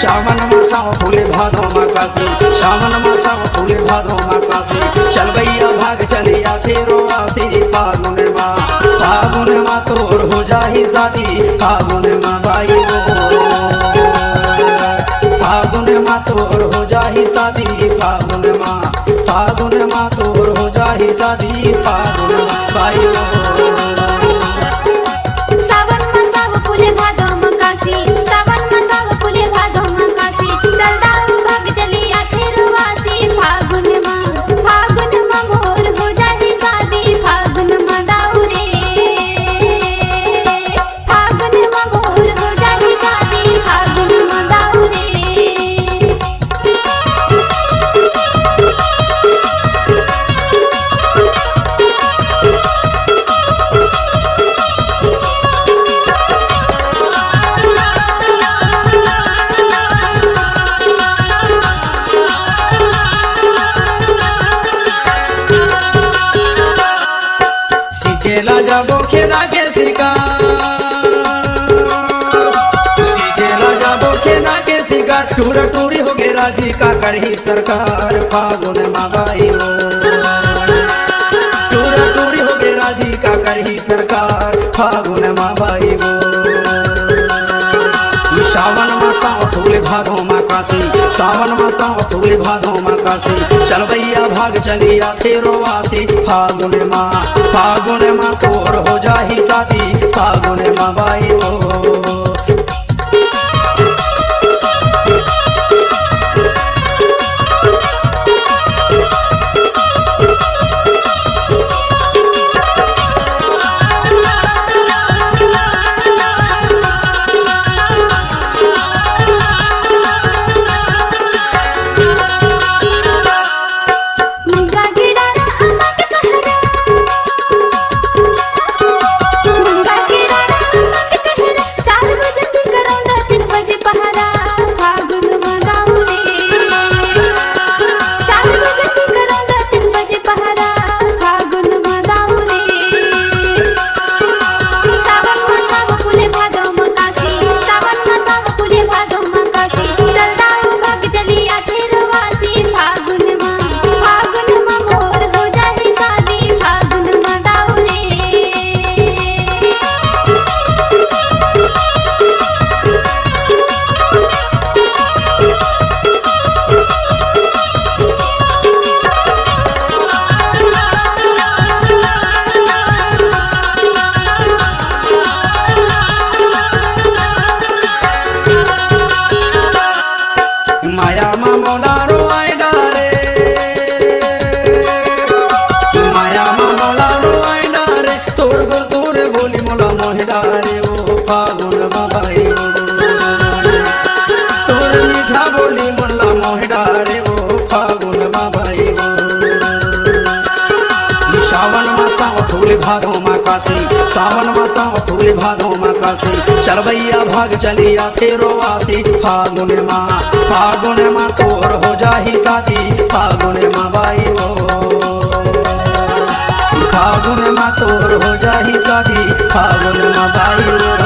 सावन मासा फूले भादो मकासी, सावन मासा फूले भादो मकासी। चल भैया भाग चलिया तेरो आसी, फागुन माँ तोर हो जाही शादी, फागुन माँ भाई हो, फागुन माँ तोर हो जाही शादी, फागुन माँ तोर हो जाही शादी, फागुन माँ भाई हो। चला जाबो खेदा के शिकार, चला जाबो खेदा के शिकार, टूर टूरी हो गे राजी का करही सरकार, फागुन माँ भाई हो, टूर टूरी हो गे राजी का करही सरकार, फागुन माँ भाई हो। सावन मासा फूले भादो मकासी, सावन मासा फूले भादो मकासी। चल भैया भाग चलिया तेरो वासी, फागुन माँ तोर हो जाही शादी, फागुन माँ भाई हो। फागुन माँ भाई हो, तोर मीठा बोली मुल्ला मोहडारे हो, फागुन माँ भाई हो। सावन मासा फूले भादो मकासी, सावन मासा फूले भादो मकासी। चल भैया भाग चलिया तेरो वासी, फागुन माँ तोर हो जाही शादी, फागुन माँ भाई हो, फागुन माँ तोर हो जाही शादी, फागुन माँ भाई हो।